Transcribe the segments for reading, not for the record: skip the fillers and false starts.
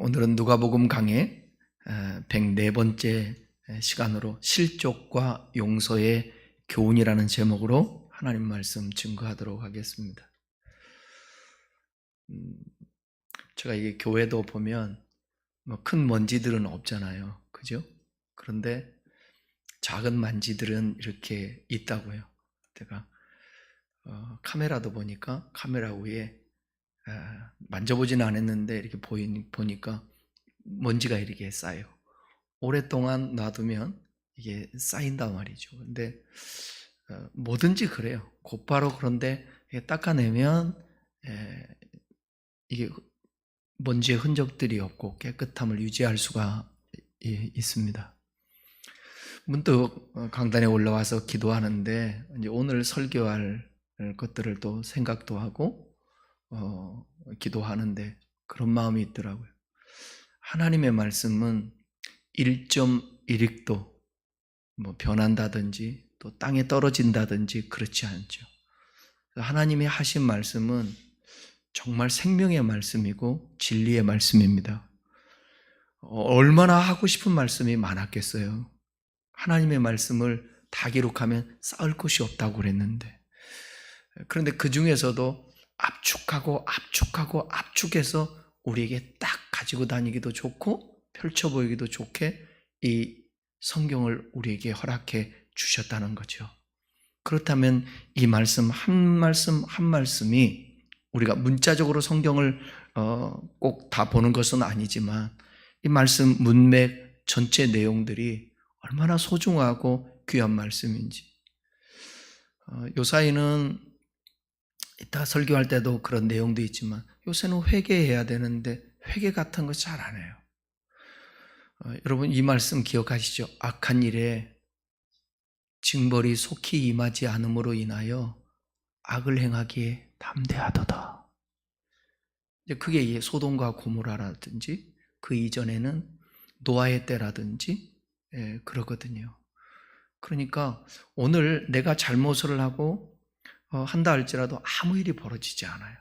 오늘은 누가복음 강의 104번째 시간으로 실족과 용서의 교훈이라는 제목으로 하나님 말씀 증거하도록 하겠습니다. 제가 이게 교회도 보면 큰 먼지들은 없잖아요. 그죠? 그런데 작은 만지들은 이렇게 있다고요. 제가 카메라도 보니까 카메라 위에 만져보지는 않았는데 이렇게 보니까 먼지가 이렇게 쌓여요. 오랫동안 놔두면 이게 쌓인단 말이죠. 근데 뭐든지 그래요. 곧바로 그런데 닦아내면 이게 먼지의 흔적들이 없고 깨끗함을 유지할 수가 있습니다. 문득 강단에 올라와서 기도하는데 이제 오늘 설교할 것들을 또 생각도 하고 기도하는데 그런 마음이 있더라고요. 하나님의 말씀은 1.1익도 변한다든지 또 땅에 떨어진다든지 그렇지 않죠. 하나님이 하신 말씀은 정말 생명의 말씀이고 진리의 말씀입니다. 얼마나 하고 싶은 말씀이 많았겠어요. 하나님의 말씀을 다 기록하면 쌓을 곳이 없다고 그랬는데, 그런데 그 중에서도 압축해서 우리에게 딱 가지고 다니기도 좋고 펼쳐 보이기도 좋게 이 성경을 우리에게 허락해 주셨다는 거죠. 그렇다면 이 말씀 한 말씀이 우리가 문자적으로 성경을 꼭 다 보는 것은 아니지만 이 말씀 문맥 전체 내용들이 얼마나 소중하고 귀한 말씀인지, 요사이는 이따 설교할 때도 그런 내용도 있지만 요새는 회개해야 되는데 회개 같은 거 잘 안 해요. 여러분 이 말씀 기억하시죠? 악한 일에 징벌이 속히 임하지 않음으로 인하여 악을 행하기에 담대하도다. 그게 소돔과 고모라라든지 그 이전에는 노아의 때라든지 그러거든요. 그러니까 오늘 내가 잘못을 하고 한다 할지라도 아무 일이 벌어지지 않아요.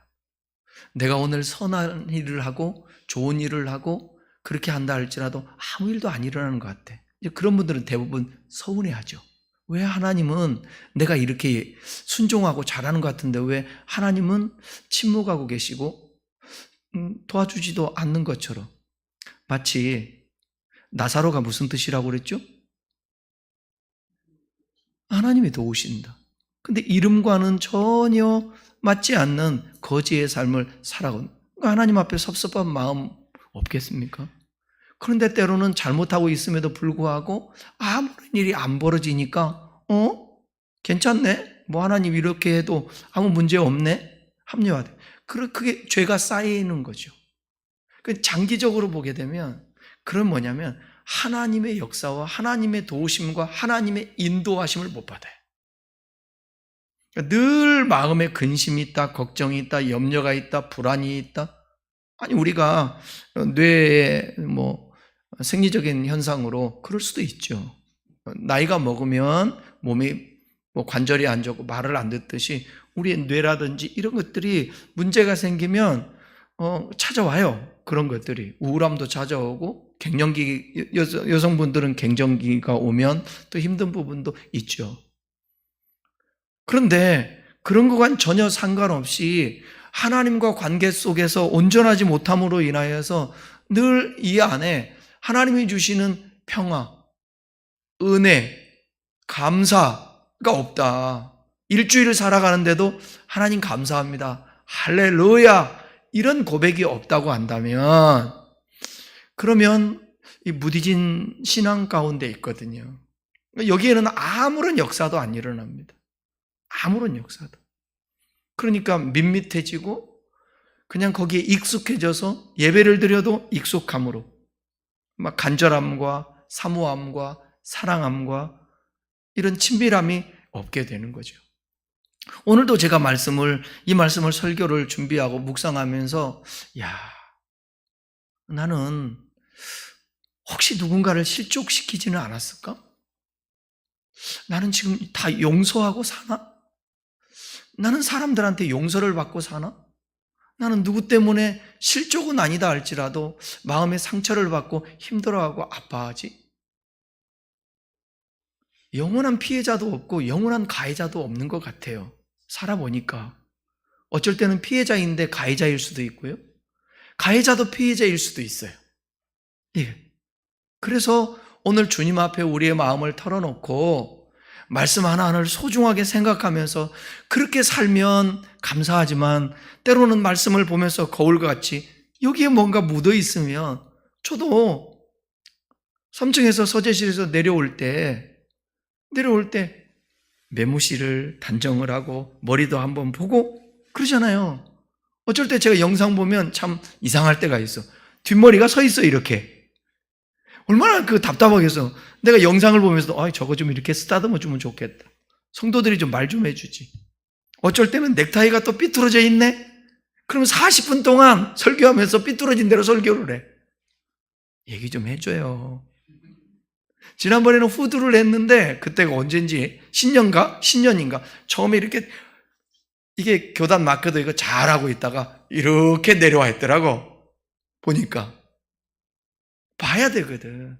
내가 오늘 선한 일을 하고 좋은 일을 하고 그렇게 한다 할지라도 아무 일도 안 일어나는 것 같아. 그런 분들은 대부분 서운해하죠. 왜 하나님은 내가 이렇게 순종하고 잘하는 것 같은데 왜 하나님은 침묵하고 계시고 도와주지도 않는 것처럼. 마치 나사로가 무슨 뜻이라고 그랬죠? 하나님이 도우신다. 근데 이름과는 전혀 맞지 않는 거지의 삶을 살아온, 하나님 앞에 섭섭한 마음 없겠습니까? 그런데 때로는 잘못하고 있음에도 불구하고 아무런 일이 안 벌어지니까 괜찮네? 하나님 이렇게 해도 아무 문제 없네? 합리화돼. 그게 죄가 쌓이는 거죠. 장기적으로 보게 되면 그건 뭐냐면 하나님의 역사와 하나님의 도우심과 하나님의 인도하심을 못 받아요. 늘 마음에 근심이 있다, 걱정이 있다, 염려가 있다, 불안이 있다. 아니 우리가 뇌에 생리적인 현상으로 그럴 수도 있죠. 나이가 먹으면 몸이 관절이 안 좋고 말을 안 듣듯이 우리의 뇌라든지 이런 것들이 문제가 생기면 찾아와요. 그런 것들이 우울함도 찾아오고 갱년기, 여성분들은 갱년기가 오면 또 힘든 부분도 있죠. 그런데 그런 것과는 전혀 상관없이 하나님과 관계 속에서 온전하지 못함으로 인하여서 늘 이 안에 하나님이 주시는 평화, 은혜, 감사가 없다. 일주일을 살아가는데도 하나님 감사합니다, 할렐루야, 이런 고백이 없다고 한다면 그러면 이 무디진 신앙 가운데 있거든요. 여기에는 아무런 역사도 안 일어납니다. 아무런 역사도. 그러니까 밋밋해지고 그냥 거기에 익숙해져서 예배를 드려도 익숙함으로 막 간절함과 사모함과 사랑함과 이런 친밀함이 없게 되는 거죠. 오늘도 제가 이 말씀을 설교를 준비하고 묵상하면서 나는 혹시 누군가를 실족시키지는 않았을까? 나는 지금 다 용서하고 사나? 나는 사람들한테 용서를 받고 사나? 나는 누구 때문에 실족은 아니다 할지라도 마음의 상처를 받고 힘들어하고 아파하지? 영원한 피해자도 없고 영원한 가해자도 없는 것 같아요. 살아보니까. 어쩔 때는 피해자인데 가해자일 수도 있고요. 가해자도 피해자일 수도 있어요. 예. 그래서 오늘 주님 앞에 우리의 마음을 털어놓고 말씀 하나하나를 소중하게 생각하면서 그렇게 살면 감사하지만 때로는 말씀을 보면서 거울과 같이 여기에 뭔가 묻어 있으면 저도 3층에서 서재실에서 내려올 때 매무실을 단정을 하고 머리도 한번 보고 그러잖아요. 어쩔 때 제가 영상 보면 참 이상할 때가 있어. 뒷머리가 서 있어 이렇게. 얼마나 답답하겠어. 내가 영상을 보면서 저거 좀 이렇게 쓰다듬어 주면 좋겠다. 성도들이 좀 말 좀 해주지. 어쩔 때는 넥타이가 또 삐뚤어져 있네. 그러면 40분 동안 설교하면서 삐뚤어진 대로 설교를 해. 얘기 좀 해줘요. 지난번에는 후드를 했는데 그때가 언젠지 신년인가 처음에 이게 교단 마크도 이거 잘하고 있다가 이렇게 내려와 있더라고. 보니까 봐야 되거든.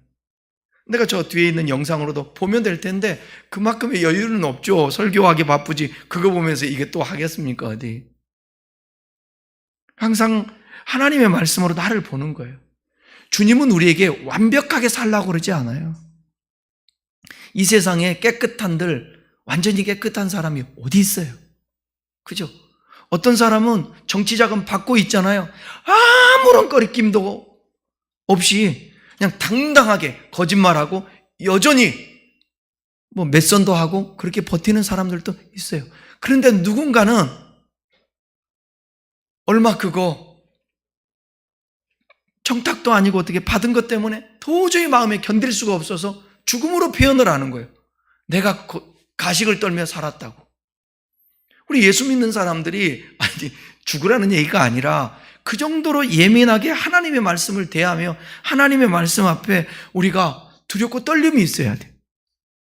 내가 저 뒤에 있는 영상으로도 보면 될 텐데 그만큼의 여유는 없죠. 설교하기 바쁘지 그거 보면서 이게 또 하겠습니까 어디. 항상 하나님의 말씀으로 나를 보는 거예요. 주님은 우리에게 완벽하게 살라고 그러지 않아요. 이 세상에 깨끗한들 완전히 깨끗한 사람이 어디 있어요? 그죠? 어떤 사람은 정치자금 받고 있잖아요. 아무런 거리낌도 없이 그냥 당당하게 거짓말하고 여전히 맷선도 하고 그렇게 버티는 사람들도 있어요. 그런데 누군가는 얼마 그거 청탁도 아니고 어떻게 받은 것 때문에 도저히 마음에 견딜 수가 없어서 죽음으로 표현을 하는 거예요. 내가 가식을 떨며 살았다고. 우리 예수 믿는 사람들이 죽으라는 얘기가 아니라 그 정도로 예민하게 하나님의 말씀을 대하며 하나님의 말씀 앞에 우리가 두렵고 떨림이 있어야 돼.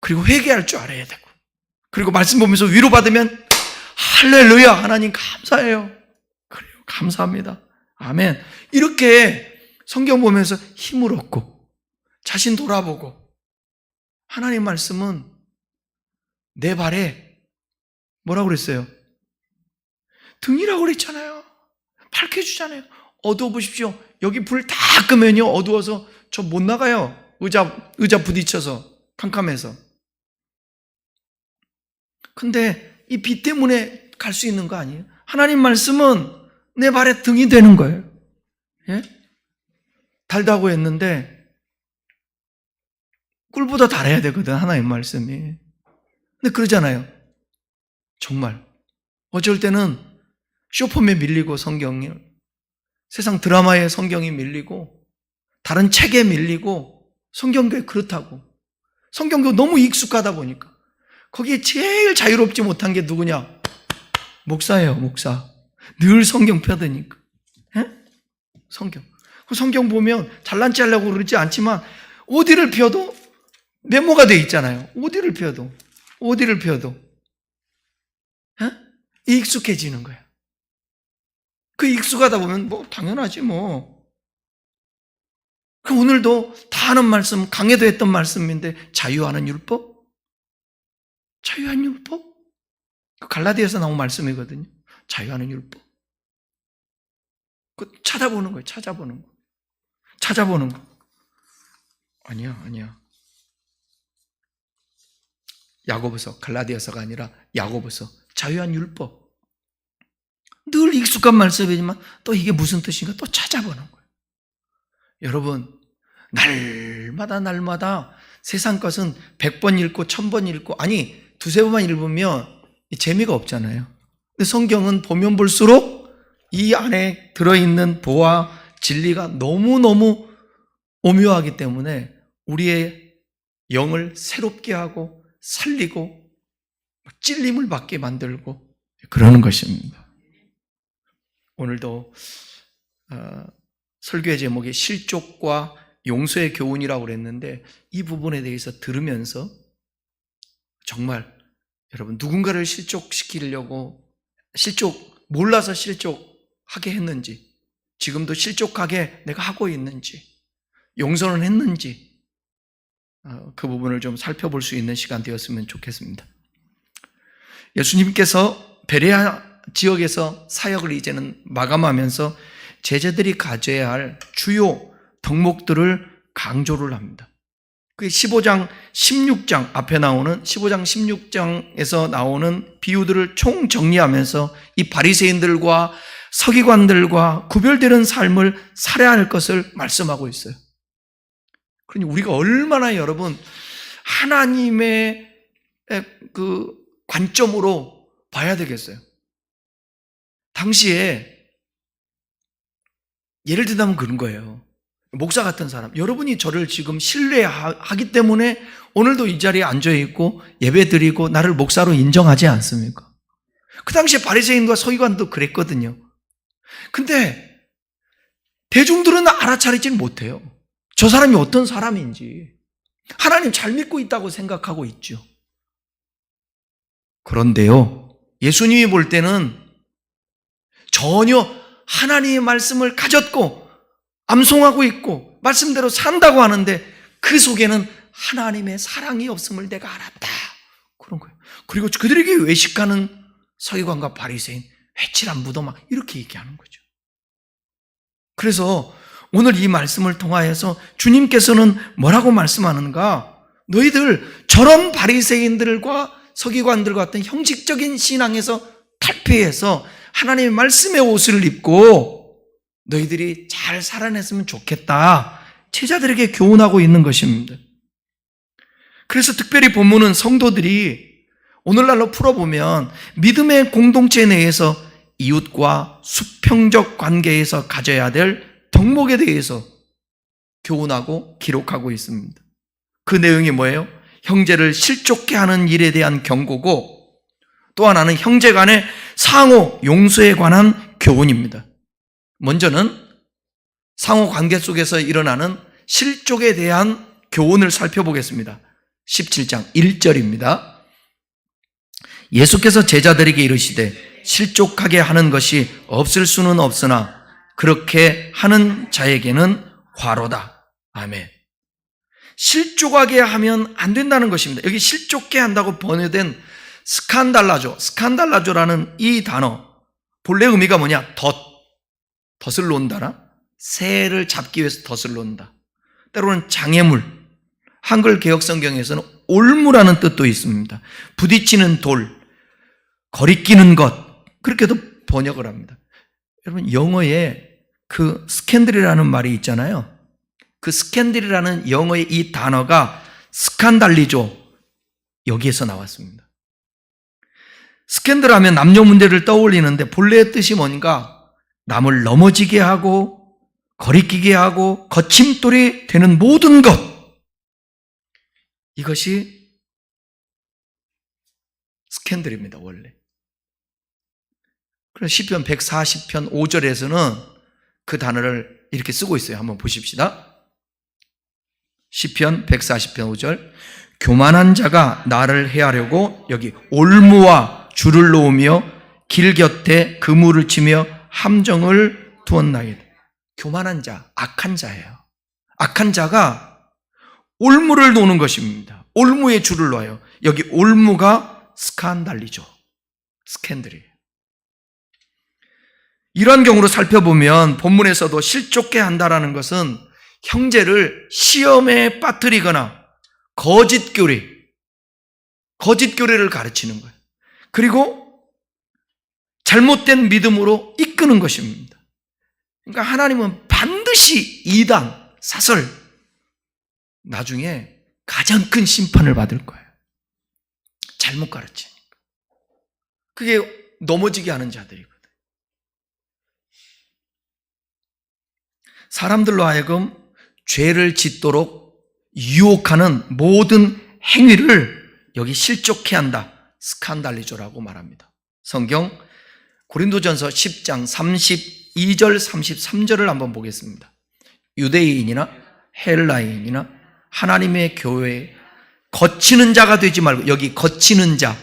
그리고 회개할 줄 알아야 되고. 그리고 말씀 보면서 위로받으면 할렐루야 하나님 감사해요. 그래요 감사합니다. 아멘. 이렇게 성경 보면서 힘을 얻고 자신 돌아보고 하나님 말씀은 내 발에 뭐라고 그랬어요? 등이라고 그랬잖아요. 밝혀주잖아요. 어두워 보십시오. 여기 불 다 끄면요 어두워서 저 못 나가요. 의자 부딪혀서 캄캄해서. 근데 이 빛 때문에 갈 수 있는 거 아니에요? 하나님 말씀은 내 발에 등이 되는 거예요. 예? 달다고 했는데 꿀보다 달아야 되거든 하나님 말씀이. 근데 그러잖아요. 정말 어쩔 때는 쇼폼에 밀리고 성경이 세상 드라마에 성경이 밀리고 다른 책에 밀리고 성경교회 그렇다고. 성경교 너무 익숙하다 보니까 거기에 제일 자유롭지 못한 게 누구냐? 목사예요. 목사. 늘 성경 펴드니까. 에? 성경 보면 잘난 체 하려고 그러지 않지만 어디를 펴도 메모가 돼 있잖아요. 어디를 펴도 익숙해지는 거야. 그 익숙하다 보면 당연하지 그럼 오늘도 다 아는 말씀, 강해도 했던 말씀인데 자유하는 율법? 자유한 율법? 갈라디아에서 나온 말씀이거든요. 자유하는 율법. 그 찾아보는 거예요. 찾아보는 거. 아니야. 야고보서, 갈라디아서가 아니라 야고보서. 자유한 율법. 늘 익숙한 말씀이지만 또 이게 무슨 뜻인가 또 찾아보는 거예요. 여러분, 날마다 세상 것은 100번 읽고 1000번 읽고 두세 번만 읽으면 재미가 없잖아요. 근데 성경은 보면 볼수록 이 안에 들어있는 보화, 진리가 너무너무 오묘하기 때문에 우리의 영을 새롭게 하고 살리고 찔림을 받게 만들고 그러는 것입니다. 오늘도 설교의 제목이 실족과 용서의 교훈이라고 그랬는데 이 부분에 대해서 들으면서 정말 여러분 누군가를 몰라서 실족 하게 했는지, 지금도 실족하게 내가 하고 있는지, 용서는 했는지, 그 부분을 좀 살펴볼 수 있는 시간 되었으면 좋겠습니다. 예수님께서 베레아 지역에서 사역을 이제는 마감하면서 제자들이 가져야 할 주요 덕목들을 강조를 합니다. 그 15장, 16장 앞에 나오는 15장, 16장에서 나오는 비유들을 총 정리하면서 이 바리새인들과 서기관들과 구별되는 삶을 살아야 할 것을 말씀하고 있어요. 그러니 우리가 얼마나 여러분 하나님의 그 관점으로 봐야 되겠어요. 당시에 예를 들자면 그런 거예요. 목사 같은 사람, 여러분이 저를 지금 신뢰하기 때문에 오늘도 이 자리에 앉아있고 예배드리고 나를 목사로 인정하지 않습니까? 그 당시에 바리새인과 서기관도 그랬거든요. 근데 대중들은 알아차리지는 못해요. 저 사람이 어떤 사람인지. 하나님 잘 믿고 있다고 생각하고 있죠. 그런데요, 예수님이 볼 때는 전혀 하나님의 말씀을 가졌고 암송하고 있고 말씀대로 산다고 하는데 그 속에는 하나님의 사랑이 없음을 내가 알았다. 그런 거예요. 그리고 그들에게 외식하는 서기관과 바리새인, 회칠한 무도 막 이렇게 얘기하는 거죠. 그래서 오늘 이 말씀을 통하여서 주님께서는 뭐라고 말씀하는가? 너희들 저런 바리새인들과 서기관들과 같은 형식적인 신앙에서 탈피해서 하나님의 말씀의 옷을 입고 너희들이 잘 살아냈으면 좋겠다. 제자들에게 교훈하고 있는 것입니다. 그래서 특별히 본문은 성도들이 오늘날로 풀어보면 믿음의 공동체 내에서 이웃과 수평적 관계에서 가져야 될 덕목에 대해서 교훈하고 기록하고 있습니다. 그 내용이 뭐예요? 형제를 실족케 하는 일에 대한 경고고 또 하나는 형제 간의 상호 용서에 관한 교훈입니다. 먼저는 상호 관계 속에서 일어나는 실족에 대한 교훈을 살펴보겠습니다. 17장 1절입니다. 예수께서 제자들에게 이르시되 실족하게 하는 것이 없을 수는 없으나 그렇게 하는 자에게는 화로다. 아멘. 실족하게 하면 안 된다는 것입니다. 여기 실족게 한다고 번역된 스칸달라조라는 이 단어 본래 의미가 뭐냐? 덫을 놓는다나? 새를 잡기 위해서 덫을 놓는다. 때로는 장애물, 한글 개역 성경에서는 올무라는 뜻도 있습니다. 부딪히는 돌, 거리끼는 것, 그렇게도 번역을 합니다. 여러분 영어에 그 스캔들이라는 말이 있잖아요. 그 스캔들이라는 영어의 이 단어가 스칸달리조, 여기에서 나왔습니다. 스캔들 하면 남녀 문제를 떠올리는데 본래의 뜻이 뭔가? 남을 넘어지게 하고 거리끼게 하고 거침돌이 되는 모든 것, 이것이 스캔들입니다. 원래. 그래서 시편 140편 5절에서는 그 단어를 이렇게 쓰고 있어요. 한번 보십시다. 시편 140편 5절, 교만한 자가 나를 해하려고 여기 올무와 줄을 놓으며 길 곁에 그물을 치며 함정을 두었나이다. 교만한 자, 악한 자예요. 악한 자가 올무를 놓는 것입니다. 올무에 줄을 놔요. 여기 올무가 스칸달리죠. 스캔들이에요. 이런 경우로 살펴보면 본문에서도 실족게 한다라는 것은 형제를 시험에 빠뜨리거나 거짓교리를 가르치는 거예요. 그리고 잘못된 믿음으로 이끄는 것입니다. 그러니까 하나님은 반드시 이단, 사설, 나중에 가장 큰 심판을 받을 거예요. 잘못 가르치니까. 그게 넘어지게 하는 자들이거든요. 사람들로 하여금 죄를 짓도록 유혹하는 모든 행위를 여기 실족케 한다. 스칸달리조라고 말합니다. 성경 고린도전서 10장 32절 33절을 한번 보겠습니다. 유대인이나 헬라인이나 하나님의 교회에 거치는 자가 되지 말고, 여기 거치는 자,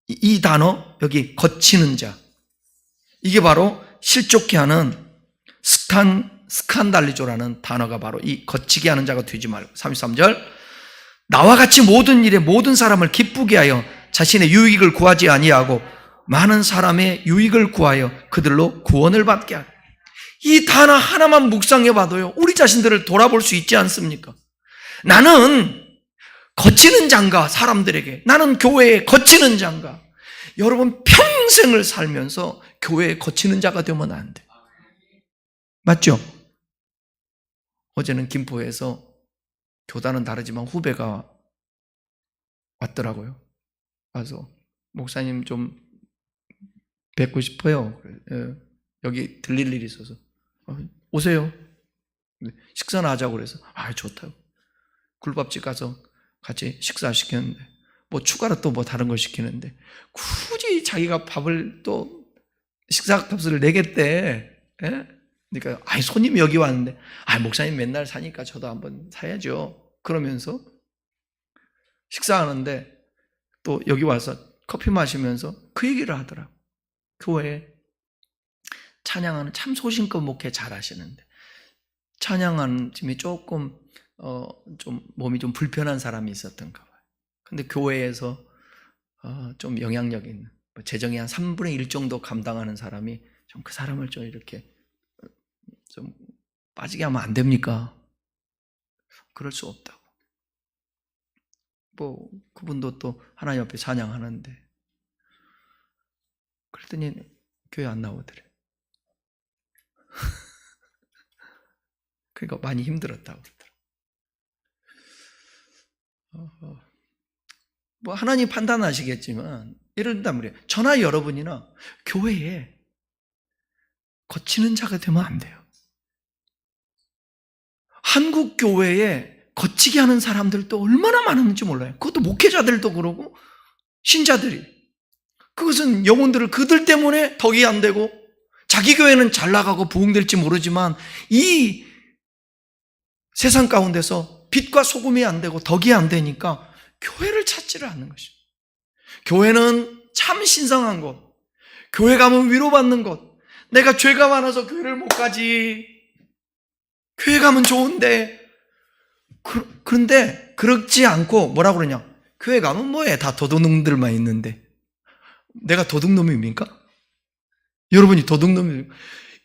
이 단어 여기 거치는 자, 이게 바로 실족케 하는 스칸달리조라는 단어가 바로 이 거치게 하는 자가 되지 말고. 33절, 나와 같이 모든 일에 모든 사람을 기쁘게 하여 자신의 유익을 구하지 아니하고 많은 사람의 유익을 구하여 그들로 구원을 받게 하라. 이 단어 하나만 묵상해 봐도요, 우리 자신들을 돌아볼 수 있지 않습니까? 나는 거치는 자인가? 사람들에게. 나는 교회에 거치는 자인가? 여러분, 평생을 살면서 교회에 거치는 자가 되면 안 돼. 맞죠? 어제는 김포에서 교단은 다르지만 후배가 왔더라고요. 와서 목사님 좀 뵙고 싶어요. 여기 들릴 일이 있어서 오세요. 식사나 하자고 그래서 좋다고. 굴밥집 가서 같이 식사시켰는데 뭐 추가로 또 뭐 다른 걸 시키는데 굳이 자기가 밥을 또 식사값을 내겠대. 그러니까 손님이 여기 왔는데 목사님 맨날 사니까 저도 한번 사야죠. 그러면서 식사하는데 또 여기 와서 커피 마시면서 그 얘기를 하더라고. 교회에 찬양하는 참 소신껏 목회 잘 하시는데 찬양하는 팀이 조금 좀 몸이 좀 불편한 사람이 있었던가 봐요. 근데 교회에서 좀 영향력 있는 재정의 한 3분의 1 정도 감당하는 사람이 좀 그 사람을 좀 이렇게 좀 빠지게 하면 안 됩니까? 그럴 수 없다고. 뭐 그분도 또 하나님 앞에 찬양하는데 그랬더니 교회 안 나오더래. 그러니까 많이 힘들었다고 그러더라고요. 뭐 하나님 판단하시겠지만 이런단 말이에요. 저나 여러분이나 교회에 거치는 자가 되면 안 돼요. 한국 교회에 거치게 하는 사람들도 얼마나 많은지 몰라요. 그것도 목회자들도 그러고 신자들이. 그것은 영혼들을 그들 때문에 덕이 안 되고 자기 교회는 잘 나가고 부흥될지 모르지만 이 세상 가운데서 빛과 소금이 안 되고 덕이 안 되니까 교회를 찾지를 않는 것이죠. 교회는 참 신성한 곳, 교회 가면 위로받는 곳. 내가 죄가 많아서 교회를 못 가지. 교회 가면 좋은데. 그런데 그렇지 않고 뭐라고 그러냐, 교회 가면 뭐해, 다 도둑놈들만 있는데. 내가 도둑놈입니까? 여러분이 도둑놈입니까?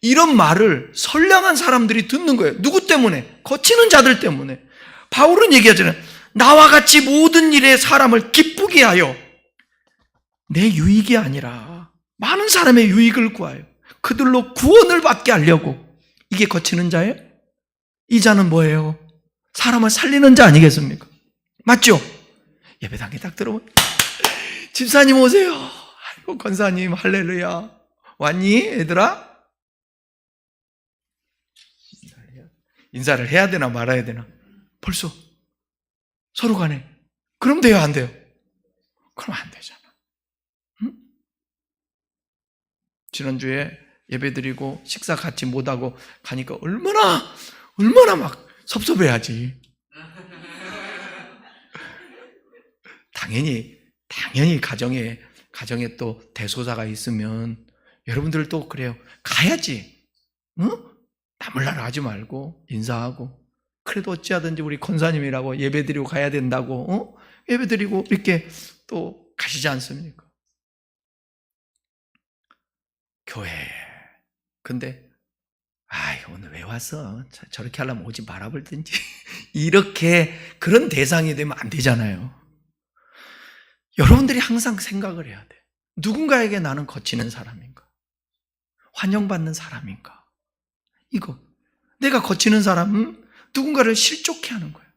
이런 말을 선량한 사람들이 듣는 거예요. 누구 때문에? 거치는 자들 때문에. 바울은 얘기하잖아요. 나와 같이 모든 일에 사람을 기쁘게 하여 내 유익이 아니라 많은 사람의 유익을 구하여 그들로 구원을 받게 하려고. 이게 거치는 자예요? 이 자는 뭐예요? 사람을 살리는 자 아니겠습니까? 맞죠? 예배당에 딱 들어오면 집사님 오세요. 아이고 권사님 할렐루야. 왔니 얘들아? 인사를 해야 되나 말아야 되나? 벌써 서로 간에. 그럼 돼요 안 돼요? 그럼 안 되잖아. 응? 지난주에 예배드리고 식사 같이 못하고 가니까 얼마나 막 섭섭해하지. 당연히 가정에 또 대소사가 있으면 여러분들도 그래요. 가야지. 응? 나몰라라 하지 말고 인사하고. 그래도 어찌하든지 우리 권사님이라고 예배드리고 가야 된다고 예배드리고 이렇게 또 가시지 않습니까? 교회. 근데 오늘 왜 왔어? 저렇게 하려면 오지 말아볼든지. 이렇게 그런 대상이 되면 안 되잖아요. 여러분들이 항상 생각을 해야 돼. 누군가에게 나는 거치는 사람인가? 환영받는 사람인가? 이거. 내가 거치는 사람은 누군가를 실족해 하는 거예요.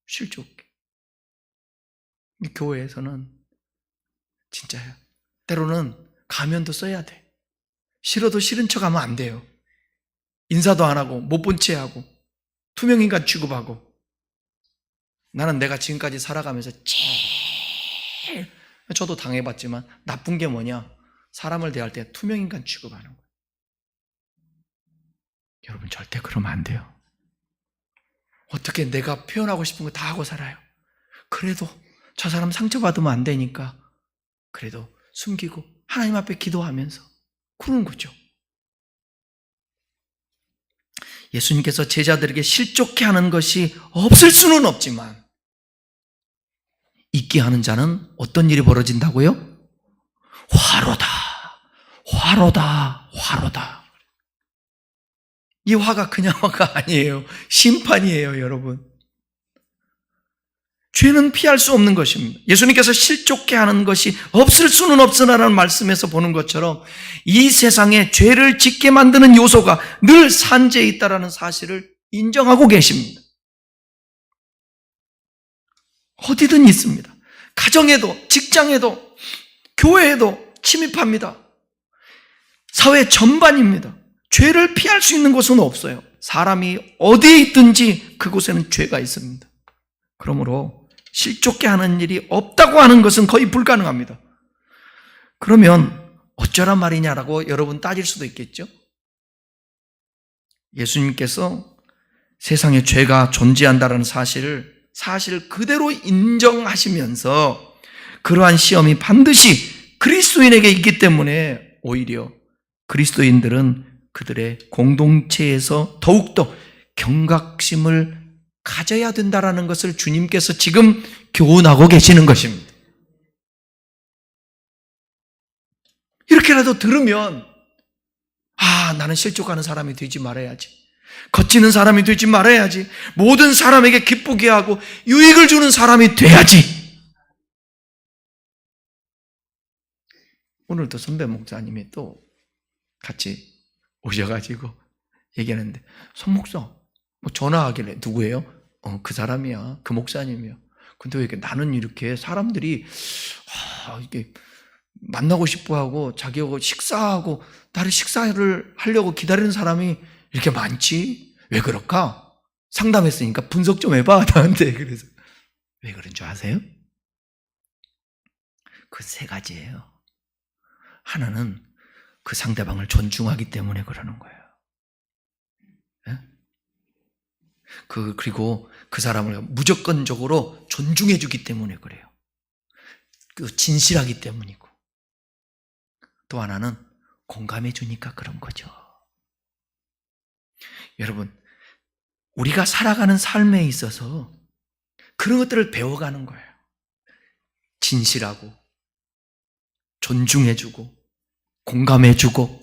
실족해. 교회에서는 진짜요. 때로는 가면도 써야 돼. 싫어도 싫은 척 하면 안 돼요. 인사도 안 하고 못 본 채 하고 투명인간 취급하고. 나는 내가 지금까지 살아가면서 제일, 저도 당해봤지만 나쁜 게 뭐냐, 사람을 대할 때 투명인간 취급하는 거예요. 여러분 절대 그러면 안 돼요. 어떻게 내가 표현하고 싶은 거 다 하고 살아요. 그래도 저 사람 상처받으면 안 되니까 그래도 숨기고 하나님 앞에 기도하면서 그런 거죠. 예수님께서 제자들에게 실족해 하는 것이 없을 수는 없지만 있게 하는 자는 어떤 일이 벌어진다고요? 화로다, 화로다, 화로다. 이 화가 그냥 화가 아니에요. 심판이에요, 여러분. 죄는 피할 수 없는 것입니다. 예수님께서 실족해 하는 것이 없을 수는 없으나라는 말씀에서 보는 것처럼 이 세상에 죄를 짓게 만드는 요소가 늘 산재에 있다는 사실을 인정하고 계십니다. 어디든 있습니다. 가정에도, 직장에도, 교회에도 침입합니다. 사회 전반입니다. 죄를 피할 수 있는 곳은 없어요. 사람이 어디에 있든지 그곳에는 죄가 있습니다. 그러므로 실족해 하는 일이 없다고 하는 것은 거의 불가능합니다. 그러면 어쩌란 말이냐라고 여러분 따질 수도 있겠죠? 예수님께서 세상에 죄가 존재한다는 사실 그대로 인정하시면서 그러한 시험이 반드시 그리스도인에게 있기 때문에 오히려 그리스도인들은 그들의 공동체에서 더욱더 경각심을 가져야 된다라는 것을 주님께서 지금 교훈하고 계시는 것입니다. 이렇게라도 들으면 나는 실족하는 사람이 되지 말아야지. 거치는 사람이 되지 말아야지. 모든 사람에게 기쁘게 하고 유익을 주는 사람이 돼야지. 오늘도 선배 목사님이 또 같이 오셔가지고 얘기하는데, 손 목사 전화하길래 누구예요? 그 사람이야. 그 목사님이야. 근데 왜 이렇게 나는 이렇게 사람들이 이게 만나고 싶어 하고 자기하고 식사하고 나를 식사를 하려고 기다리는 사람이 이렇게 많지? 왜 그럴까? 상담했으니까 분석 좀 해봐 나한테. 그래서 왜 그런 줄 아세요? 그 세 가지예요. 하나는 그 상대방을 존중하기 때문에 그러는 거예요. 그리고 그 사람을 무조건적으로 존중해 주기 때문에 그래요. 그 진실하기 때문이고. 또 하나는 공감해 주니까 그런 거죠. 여러분, 우리가 살아가는 삶에 있어서 그런 것들을 배워가는 거예요. 진실하고, 존중해 주고, 공감해 주고.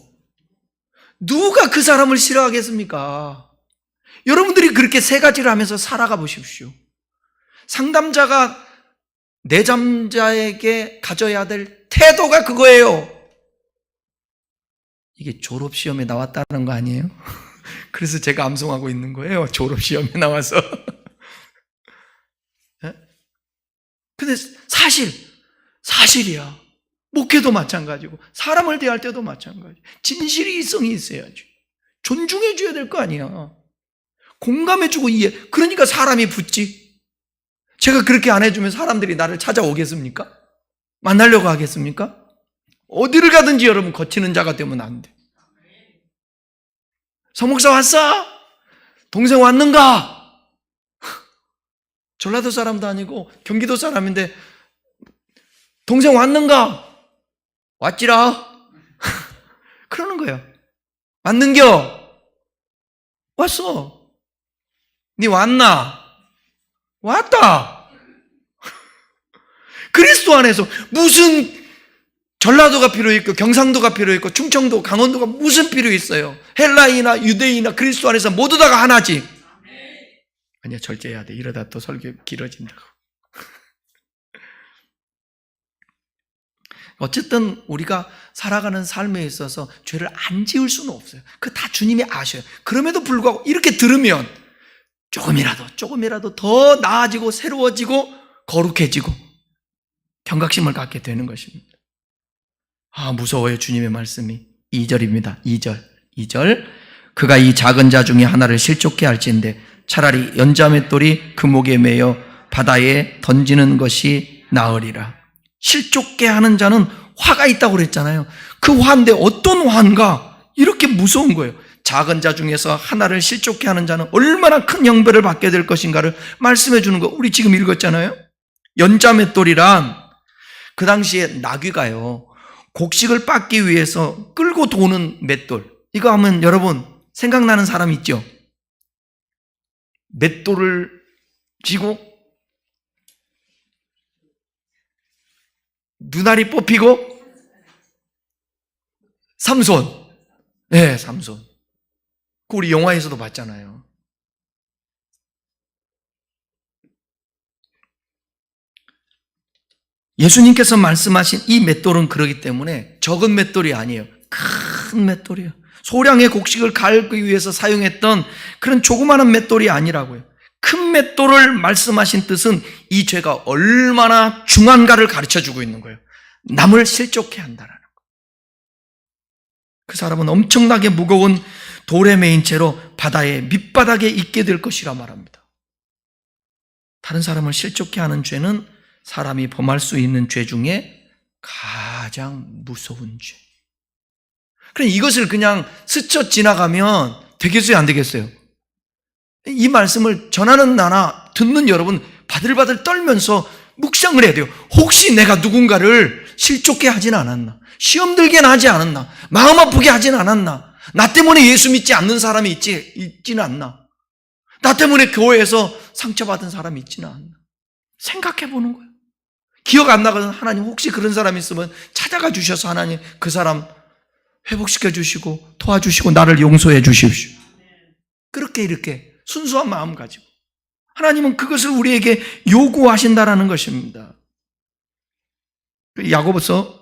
누가 그 사람을 싫어하겠습니까? 여러분들이 그렇게 세 가지를 하면서 살아가 보십시오. 상담자가 내담자에게 가져야 될 태도가 그거예요. 이게 졸업시험에 나왔다는 거 아니에요? 그래서 제가 암송하고 있는 거예요. 졸업시험에 나와서. 근데 사실이야. 목회도 마찬가지고 사람을 대할 때도 마찬가지. 진실이 이성이 있어야지. 존중해 줘야 될 거 아니야. 공감해주고 이해. 그러니까 사람이 붙지. 제가 그렇게 안 해주면 사람들이 나를 찾아오겠습니까? 만나려고 하겠습니까? 어디를 가든지 여러분 거치는 자가 되면 안 돼. 서목사 왔어? 동생 왔는가? 전라도 사람도 아니고 경기도 사람인데 동생 왔는가? 왔지라. 그러는 거예요. 왔는겨? 왔어. 니 왔나? 왔다. 그리스도 안에서 무슨 전라도가 필요 있고 경상도가 필요 있고 충청도, 강원도가 무슨 필요 있어요? 헬라이나 유대인이나 그리스도 안에서 모두 다가 하나지. 아니야, 절제해야 돼. 이러다 또 설교 길어진다고. 어쨌든 우리가 살아가는 삶에 있어서 죄를 안 지을 수는 없어요. 그거 다 주님이 아셔요. 그럼에도 불구하고 이렇게 들으면 조금이라도 더 나아지고 새로워지고 거룩해지고 경각심을 갖게 되는 것입니다. 무서워요. 주님의 말씀이 2절입니다. 2절 그가 이 작은 자 중에 하나를 실족해 할지인데 차라리 연자맷돌이 그 목에 매여 바다에 던지는 것이 나으리라. 실족해 하는 자는 화가 있다고 그랬잖아요. 그 화인데 어떤 화인가? 이렇게 무서운 거예요. 작은 자 중에서 하나를 실족해 하는 자는 얼마나 큰 형벌을 받게 될 것인가를 말씀해 주는 거 우리 지금 읽었잖아요. 연자맷돌이란 그 당시에 나귀가요, 곡식을 빻기 위해서 끌고 도는 맷돌. 이거 하면 여러분 생각나는 사람 있죠? 맷돌을 쥐고 눈알이 뽑히고 삼손. 네, 삼손. 그 우리 영화에서도 봤잖아요. 예수님께서 말씀하신 이 맷돌은 그러기 때문에 적은 맷돌이 아니에요. 큰 맷돌이에요. 소량의 곡식을 갈기 위해서 사용했던 그런 조그마한 맷돌이 아니라고요. 큰 맷돌을 말씀하신 뜻은 이 죄가 얼마나 중한가를 가르쳐주고 있는 거예요. 남을 실족해 한다는 거예요. 그 사람은 엄청나게 무거운 돌에 매인 채로 바다의 밑바닥에 있게 될 것이라 말합니다. 다른 사람을 실족해 하는 죄는 사람이 범할 수 있는 죄 중에 가장 무서운 죄. 그럼 이것을 그냥 스쳐 지나가면 되겠어요, 안 되겠어요? 이 말씀을 전하는 나나 듣는 여러분 바들바들 떨면서 묵상을 해야 돼요. 혹시 내가 누군가를 실족해 하진 않았나? 시험 들게 하지 않았나? 마음 아프게 하진 않았나? 나 때문에 예수 믿지 않는 사람이 있지는 않나? 나 때문에 교회에서 상처받은 사람이 있지는 않나? 생각해 보는 거예요. 기억 안 나거든. 하나님 혹시 그런 사람 있으면 찾아가 주셔서 하나님 그 사람 회복시켜 주시고 도와주시고 나를 용서해 주십시오. 그렇게 이렇게 순수한 마음 가지고 하나님은 그것을 우리에게 요구하신다라는 것입니다. 야고보서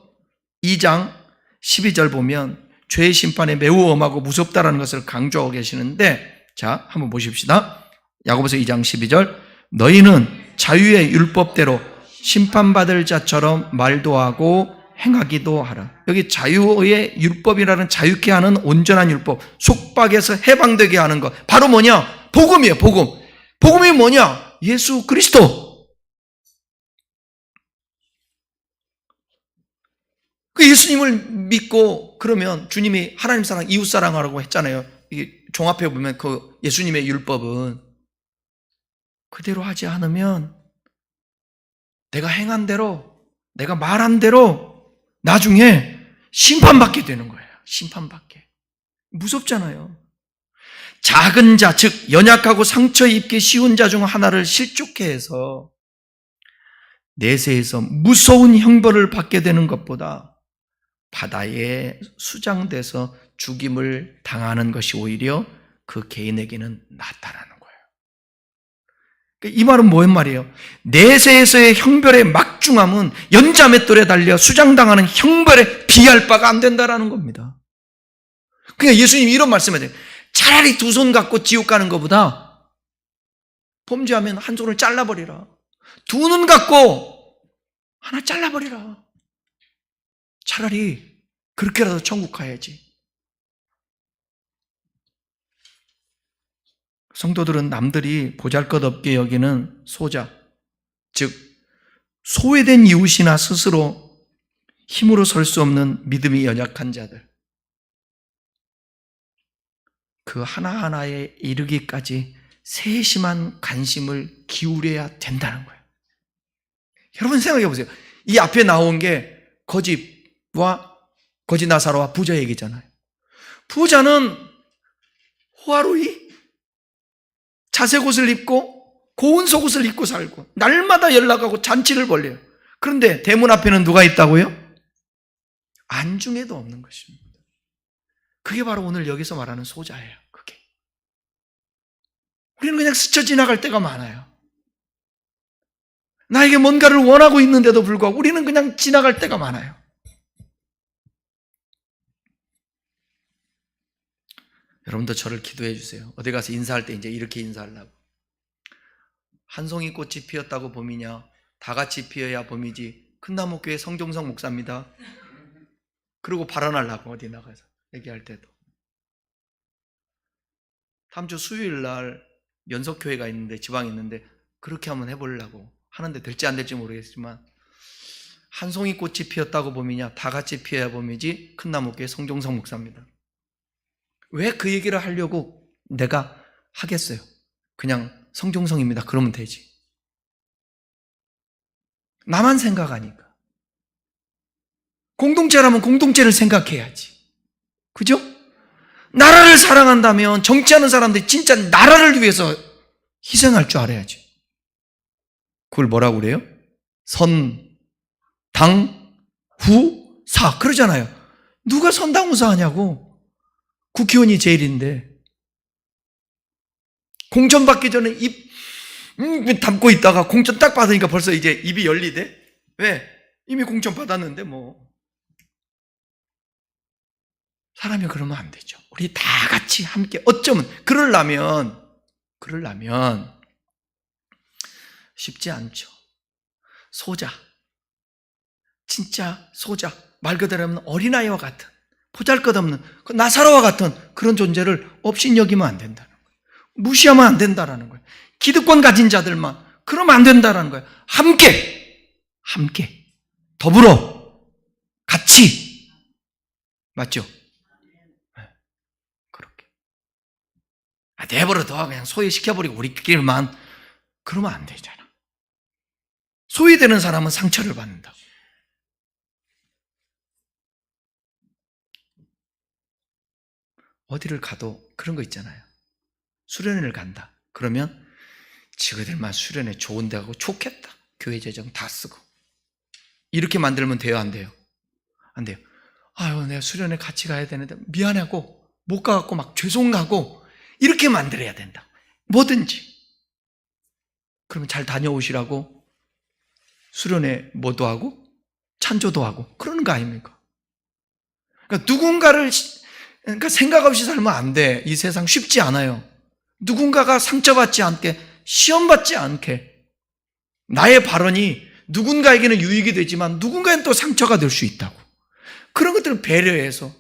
2장 12절 보면 죄의 심판이 매우 엄하고 무섭다라는 것을 강조하고 계시는데, 자 한번 보십시다. 야고보서 2장 12절, 너희는 자유의 율법대로 심판받을 자처럼 말도 하고 행하기도 하라. 여기 자유의 율법이라는 자유케 하는 온전한 율법, 속박에서 해방되게 하는 것, 바로 뭐냐? 복음이에요. 복음. 복음이 뭐냐? 예수 그리스도. 그 예수님을 믿고 그러면 주님이 하나님 사랑, 이웃 사랑하라고 했잖아요. 이게 종합해 보면 그 예수님의 율법은 그대로 하지 않으면 내가 행한 대로, 내가 말한 대로 나중에 심판받게 되는 거예요. 심판받게. 무섭잖아요. 작은 자, 즉 연약하고 상처 입기 쉬운 자 중 하나를 실족해 해서 내세에서 무서운 형벌을 받게 되는 것보다 바다에 수장돼서 죽임을 당하는 것이 오히려 그 개인에게는 낫다라는 거예요. 이 말은 뭐란 말이에요? 내세에서의 형벌의 막중함은 연자맷돌에 달려 수장당하는 형벌에 비할 바가 안 된다라는 겁니다. 그러니까 예수님이 이런 말씀을 해요. 차라리 두 손 갖고 지옥 가는 것보다 범죄하면 한 손을 잘라버리라. 두 눈 갖고 하나 잘라버리라. 차라리 그렇게라도 천국 가야지. 성도들은 남들이 보잘것없게 여기는 소자, 즉 소외된 이웃이나 스스로 힘으로 설 수 없는 믿음이 연약한 자들, 그 하나하나에 이르기까지 세심한 관심을 기울여야 된다는 거예요. 여러분 생각해 보세요. 이 앞에 나온 게 거지 나사로와 부자 얘기잖아요. 부자는 호화로이 자색 옷을 입고 고운 속옷을 입고 살고 날마다 연락하고 잔치를 벌려요. 그런데 대문 앞에는 누가 있다고요? 안중에도 없는 것입니다. 그게 바로 오늘 여기서 말하는 소자예요. 그게. 우리는 그냥 스쳐 지나갈 때가 많아요. 나에게 뭔가를 원하고 있는데도 불구하고 우리는 그냥 지나갈 때가 많아요. 여러분도 저를 기도해 주세요. 어디 가서 인사할 때 이제 이렇게 인사하려고. 한 송이 꽃이 피었다고 봄이냐? 다 같이 피어야 봄이지. 큰나무교회 성종성 목사입니다. 그러고 발언하려고 어디 나가서 얘기할 때도. 다음 주 수요일 날 연석교회가 있는데, 지방에 있는데 그렇게 한번 해보려고 하는데 될지 안 될지 모르겠지만, 한 송이 꽃이 피었다고 봄이냐? 다 같이 피어야 봄이지. 큰나무교회 성종성 목사입니다. 왜 그 얘기를 하려고 내가 하겠어요? 그냥 성종성입니다. 그러면 되지. 나만 생각하니까. 공동체라면 공동체를 생각해야지. 그죠? 나라를 사랑한다면 정치하는 사람들이 진짜 나라를 위해서 희생할 줄 알아야지. 그걸 뭐라고 그래요? 선, 당, 후, 사 그러잖아요. 누가 선당후사 하냐고. 국회의원이 제일인데. 공천 받기 전에 입 담고 있다가 공천 딱 받으니까 벌써 이제 입이 열리대? 왜? 이미 공천 받았는데 뭐. 사람이 그러면 안 되죠. 우리 다 같이 함께 어쩌면 그러려면 쉽지 않죠. 소자, 진짜 소자, 말 그대로 하면 어린아이와 같은 보잘것없는 나사로와 같은 그런 존재를 업신여기면 안 된다는 거예요. 무시하면 안 된다는 거예요. 기득권 가진 자들만 그러면 안 된다는 거예요. 함께 더불어 같이 맞죠? 그렇게 내버려둬 그냥 소외시켜버리고 우리끼리만 그러면 안 되잖아. 소외되는 사람은 상처를 받는다. 어디를 가도 그런 거 있잖아요. 수련회를 간다. 그러면 지그들만 수련회 좋은 데 가고 좋겠다. 교회 재정 다 쓰고. 이렇게 만들면 돼요? 안 돼요? 안 돼요. 아유, 내가 수련회 같이 가야 되는데 미안하고 못 가갖고 막 죄송하고 이렇게 만들어야 된다. 뭐든지. 그러면 잘 다녀오시라고 수련회 뭐도 하고 찬조도 하고 그러는 거 아닙니까? 그러니까 누군가를 생각 없이 살면 안 돼. 이 세상 쉽지 않아요. 누군가가 상처받지 않게, 시험받지 않게. 나의 발언이 누군가에게는 유익이 되지만 누군가에는 또 상처가 될 수 있다고. 그런 것들을 배려해서.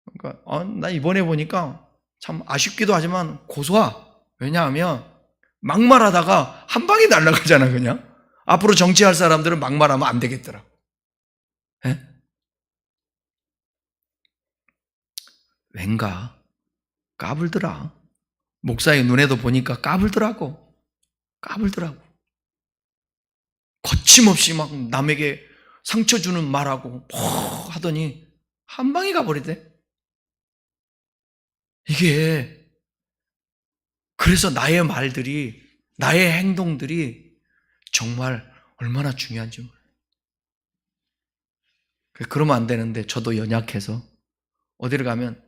그러니까 나 이번에 보니까 참 아쉽기도 하지만 고소하. 왜냐하면 막말하다가 한 방에 날아가잖아 그냥. 앞으로 정치할 사람들은 막말하면 안 되겠더라. 예? 왠가 까불더라. 목사의 눈에도 보니까 까불더라고. 거침없이 막 남에게 상처 주는 말하고 하더니 한 방에 가버리대. 이게 그래서 나의 말들이, 나의 행동들이 정말 얼마나 중요한지 몰라요. 그러면 안 되는데 저도 연약해서 어디를 가면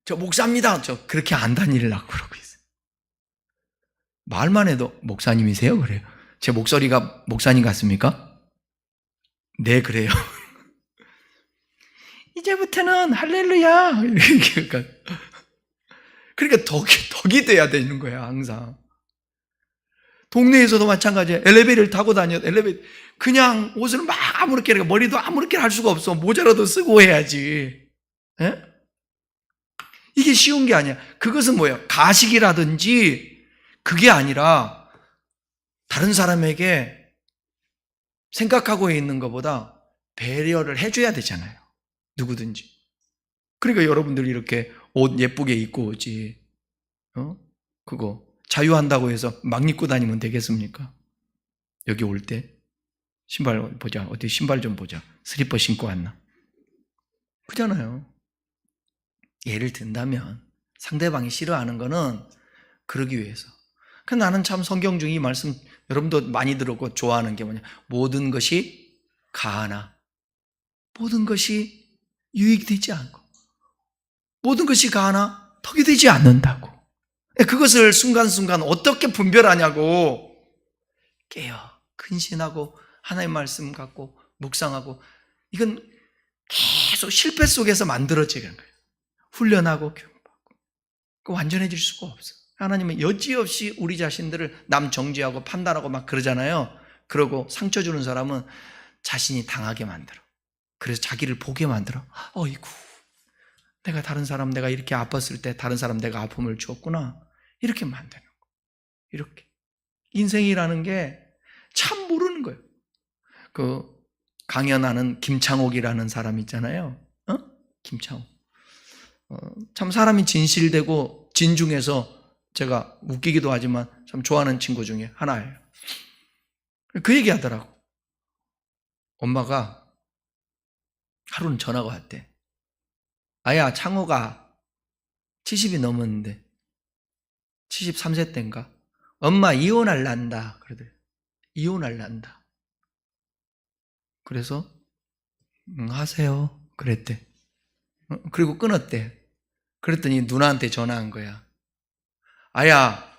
저 목사입니다. 저 그렇게 안 다니려고 그러고 있어요. 말만 해도 목사님이세요? 그래요. 제 목소리가 목사님 같습니까? 네, 그래요. 이제부터는 할렐루야. 그러니까 덕이 돼야 되는 거야, 항상. 동네에서도 마찬가지예요. 엘리베이터를 타고 다녀도 그냥 옷을 막 아무렇게 머리도 아무렇게 할 수가 없어. 모자라도 쓰고 해야지. 예? 이게 쉬운 게 아니야. 그것은 뭐예요? 가식이라든지 그게 아니라 다른 사람에게 생각하고 있는 것보다 배려를 해줘야 되잖아요. 누구든지. 그러니까 여러분들이 이렇게 옷 예쁘게 입고 오지. 그거 자유한다고 해서 막 입고 다니면 되겠습니까? 여기 올 때 신발 보자. 어디 신발 좀 보자. 슬리퍼 신고 왔나? 그잖아요. 예를 든다면 상대방이 싫어하는 거는 그러기 위해서. 나는 참 성경 중에 이 말씀 여러분도 많이 들었고 좋아하는 게 뭐냐. 모든 것이 가하나 모든 것이 유익되지 않고 모든 것이 가하나 덕이 되지 않는다고. 그것을 순간순간 어떻게 분별하냐고. 깨어 근신하고 하나님의 말씀 갖고 묵상하고. 이건 계속 실패 속에서 만들어지는 거예요. 훈련하고 교육받고. 완전해질 수가 없어요. 하나님은 여지없이 우리 자신들을 남 정죄하고 판단하고 막 그러잖아요. 그러고 상처 주는 사람은 자신이 당하게 만들어. 그래서 자기를 보게 만들어. 어이구, 내가 다른 사람 내가 이렇게 아팠을 때 다른 사람 내가 아픔을 주었구나. 이렇게 만드는 거예요. 이렇게. 인생이라는 게 참 모르는 거예요. 강연하는 김창옥이라는 사람 있잖아요. 김창옥. 참 사람이 진실되고 진중해서 제가 웃기기도 하지만 참 좋아하는 친구 중에 하나예요. 그 얘기 하더라고. 엄마가 하루는 전화가 왔대. 아야, 창호가 70이 넘었는데 73세 때인가? 엄마 이혼할란다 그러더래. 이혼할란다. 그래서 하세요 그랬대. 그리고 끊었대. 그랬더니 누나한테 전화한 거야. 아야,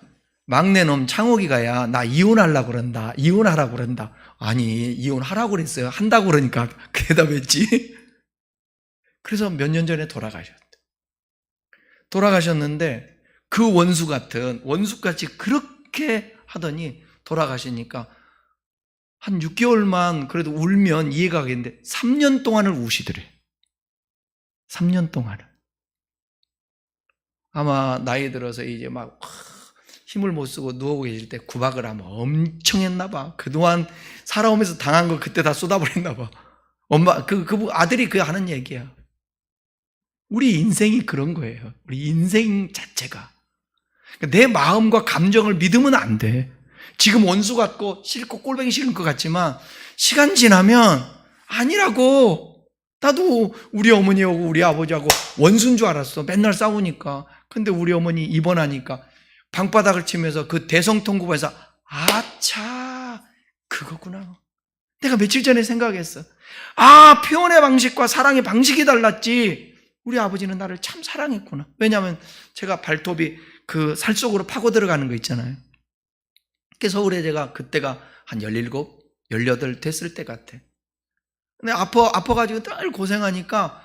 막내 놈 창옥이가야 나 이혼하려고 그런다. 이혼하라고 그런다. 아니, 이혼하라고 그랬어요. 한다고 그러니까 그 대답했지. 그래서 몇 년 전에 돌아가셨는데 그 원수같이 그렇게 하더니 돌아가시니까 한 6개월만 그래도 울면 이해가 가겠는데 3년 동안을 우시더래. 3년 동안을. 아마 나이 들어서 이제 막 힘을 못 쓰고 누워 계실 때 구박을 하면 엄청 했나 봐. 그동안 살아오면서 당한 거 그때 다 쏟아버렸나 봐. 엄마, 아들이 하는 얘기야. 우리 인생이 그런 거예요. 우리 인생 자체가. 내 마음과 감정을 믿으면 안 돼. 지금 원수 같고 싫고 꼴보기 싫은 것 같지만 시간 지나면 아니라고. 나도 우리 어머니하고 우리 아버지하고 원수인 줄 알았어. 맨날 싸우니까. 근데 우리 어머니 입원하니까 방바닥을 치면서 그 대성통곡에서 아차, 그거구나. 내가 며칠 전에 생각했어. 표현의 방식과 사랑의 방식이 달랐지. 우리 아버지는 나를 참 사랑했구나. 왜냐하면 제가 발톱이 그 살 속으로 파고 들어가는 거 있잖아요. 그래서 서울에 제가 그때가 한 17, 18 됐을 때 같아. 근데 아파가지고 늘 고생하니까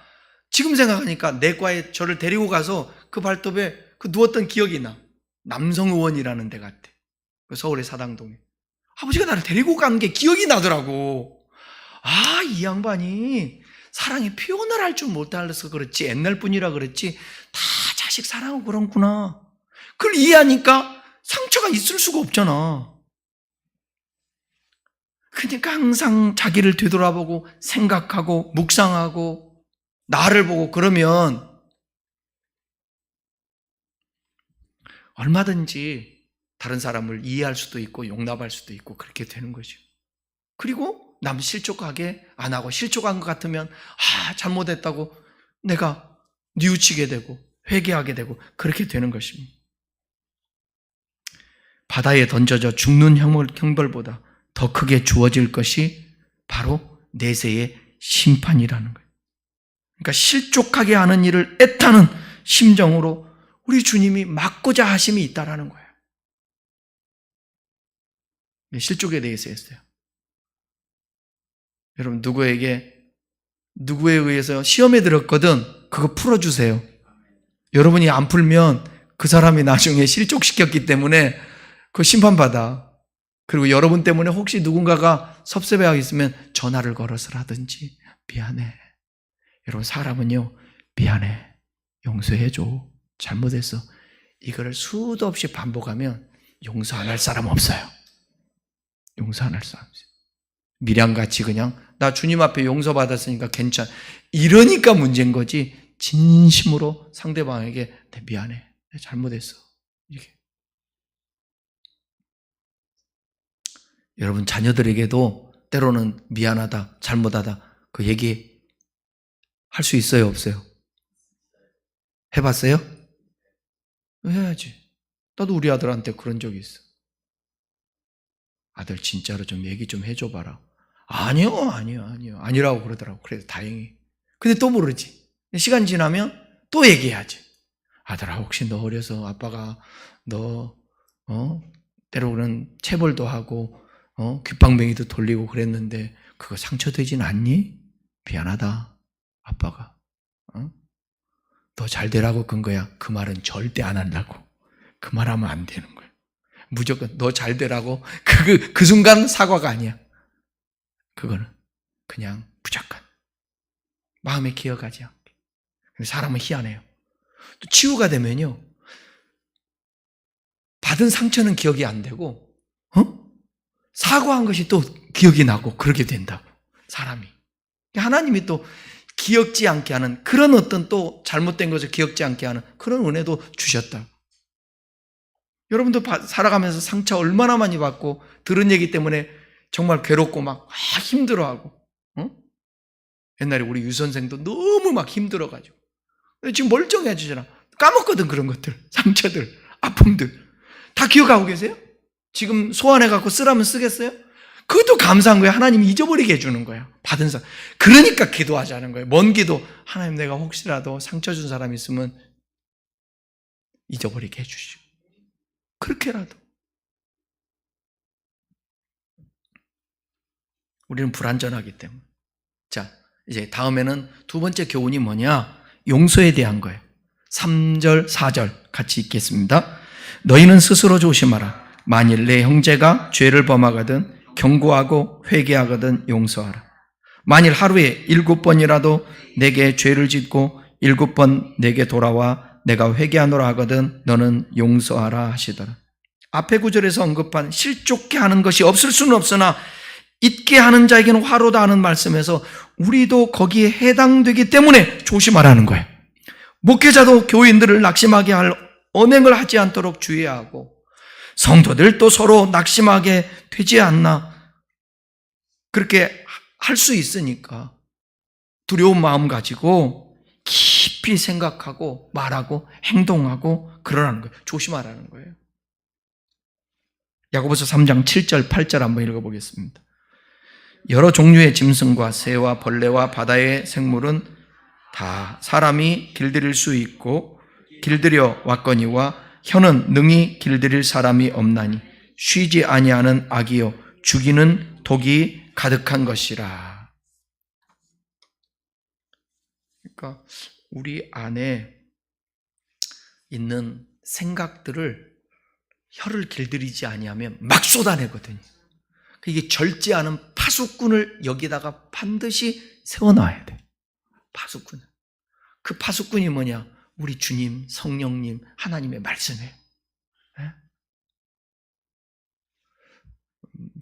지금 생각하니까 내과에 저를 데리고 가서 그 발톱에 누웠던 기억이 나. 남성의원이라는 데 같아. 서울의 사당동에. 아버지가 나를 데리고 간 게 기억이 나더라고. 이 양반이 사랑의 표현을 할 줄 못해서 그렇지, 옛날 분이라 그렇지, 다 자식 사랑하고 그런구나. 그걸 이해하니까 상처가 있을 수가 없잖아. 그러니까 항상 자기를 되돌아보고 생각하고 묵상하고 나를 보고 그러면 얼마든지 다른 사람을 이해할 수도 있고 용납할 수도 있고 그렇게 되는 거죠. 그리고 남 실족하게 안 하고 실족한 것 같으면 잘못했다고 내가 뉘우치게 되고 회개하게 되고 그렇게 되는 것입니다. 바다에 던져져 죽는 형벌보다 더 크게 주어질 것이 바로 내세의 심판이라는 거예요. 그러니까 실족하게 하는 일을 애타는 심정으로 우리 주님이 막고자 하심이 있다라는 거예요. 실족에 대해서 했어요. 여러분, 누구에 의해서 시험에 들었거든, 그거 풀어주세요. 여러분이 안 풀면 그 사람이 나중에 실족시켰기 때문에 그 심판받아. 그리고 여러분 때문에 혹시 누군가가 섭섭해하고 있으면 전화를 걸어서라든지 미안해. 여러분, 사람은요, 미안해. 용서해줘. 잘못했어. 이거를 수도 없이 반복하면 용서 안 할 사람 없어요. 용서 안 할 사람 없어요. 미량같이 그냥 나 주님 앞에 용서받았으니까 괜찮아. 이러니까 문제인 거지. 진심으로 상대방에게 미안해. 내가 잘못했어. 이렇게. 여러분, 자녀들에게도 때로는 미안하다, 잘못하다 그 얘기 할 수 있어요, 없어요? 해봤어요? 해야지. 나도 우리 아들한테 그런 적이 있어. 아들 진짜로 좀 얘기 좀 해줘봐라. 아니요. 아니라고 그러더라고. 그래서 다행히. 근데 또 모르지. 시간 지나면 또 얘기해야지. 아들아, 혹시 너 어려서 아빠가 너 때로는 체벌도 하고 귓방맹이도 돌리고 그랬는데 그거 상처되진 않니? 미안하다. 아빠가. 너 잘 되라고 건 거야. 그 말은 절대 안 한다고. 그 말하면 안 되는 거야. 무조건 너 잘 되라고. 그 순간 사과가 아니야. 그거는 그냥 무조건 마음에 기억하지 않게. 사람은 희한해요. 또 치유가 되면요, 받은 상처는 기억이 안 되고 사과한 것이 또 기억이 나고 그렇게 된다고. 사람이. 하나님이 또 기억지 않게 하는 그런 어떤 또 잘못된 것을 기억지 않게 하는 그런 은혜도 주셨다. 여러분도 살아가면서 상처 얼마나 많이 받고 들은 얘기 때문에 정말 괴롭고 막 힘들어하고 어? 옛날에 우리 유 선생도 너무 막 힘들어가지고 지금 멀쩡해지잖아. 까먹거든. 그런 것들, 상처들, 아픔들 다 기억하고 계세요? 지금 소환해갖고 쓰라면 쓰겠어요? 그것도 감사한 거예요. 하나님이 잊어버리게 해주는 거예요. 받은 사람. 그러니까 기도하자는 거예요. 먼 기도. 하나님, 내가 혹시라도 상처 준 사람이 있으면 잊어버리게 해주시오. 그렇게라도. 우리는 불완전하기 때문에. 자, 이제 다음에는 두 번째 교훈이 뭐냐? 용서에 대한 거예요. 3절, 4절 같이 읽겠습니다. 너희는 스스로 조심하라. 만일 내 형제가 죄를 범하거든 경고하고 회개하거든 용서하라. 만일 하루에 7번이라도 내게 죄를 짓고 7번 내게 돌아와 내가 회개하노라 하거든 너는 용서하라 하시더라. 앞에 구절에서 언급한 실족게 하는 것이 없을 수는 없으나 잊게 하는 자에게는 화로다 하는 말씀에서 우리도 거기에 해당되기 때문에 조심하라는 거예요. 목회자도 교인들을 낙심하게 할 언행을 하지 않도록 주의해야 하고 성도들도 서로 낙심하게 되지 않나 그렇게 할 수 있으니까 두려운 마음 가지고 깊이 생각하고 말하고 행동하고 그러라는 거예요. 조심하라는 거예요. 야고보서 3장 7절 8절 한번 읽어보겠습니다. 여러 종류의 짐승과 새와 벌레와 바다의 생물은 다 사람이 길들일 수 있고 길들여 왔거니와 혀는 능히 길들일 사람이 없나니 쉬지 아니하는 악이요 죽이는 독이 가득한 것이라. 그러니까 우리 안에 있는 생각들을 혀를 길들이지 아니하면 막 쏟아내거든요. 이게 절제 않은 파수꾼을 여기다가 반드시 세워놔야 돼. 파수꾼. 그 파수꾼이 뭐냐? 우리 주님, 성령님, 하나님의 말씀이에요. 네?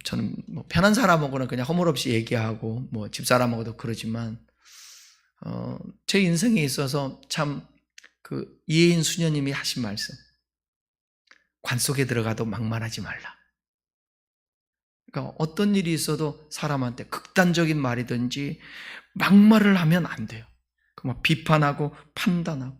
저는 뭐 편한 사람하고는 그냥 허물없이 얘기하고 뭐 집사람하고도 그러지만 제 인생에 있어서 참 그 이혜인 수녀님이 하신 말씀, 관 속에 들어가도 막말하지 말라. 그러니까 어떤 일이 있어도 사람한테 극단적인 말이든지 막말을 하면 안 돼요. 막 비판하고 판단하고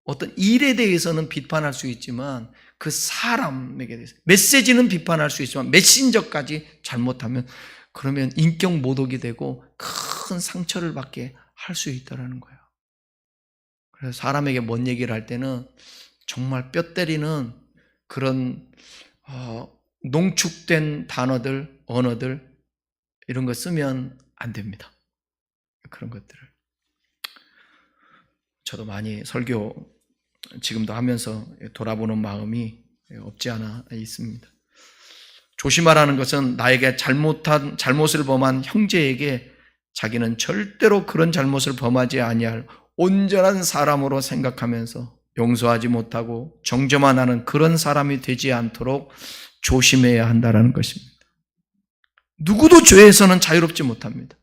어떤 일에 대해서는 비판할 수 있지만 그 사람에게 대해서 메시지는 비판할 수 있지만 메신저까지 잘못하면 그러면 인격 모독이 되고 큰 상처를 받게 할 수 있다는 거예요. 그래서 사람에게 뭔 얘기를 할 때는 정말 뼈 때리는 그런 농축된 단어들, 언어들 이런 거 쓰면 안 됩니다. 그런 것들을 저도 많이 설교 지금도 하면서 돌아보는 마음이 없지 않아 있습니다. 조심하라는 것은 나에게 잘못을 범한 형제에게 자기는 절대로 그런 잘못을 범하지 아니할 온전한 사람으로 생각하면서 용서하지 못하고 정죄만 하는 그런 사람이 되지 않도록 조심해야 한다는 것입니다. 누구도 죄에서는 자유롭지 못합니다.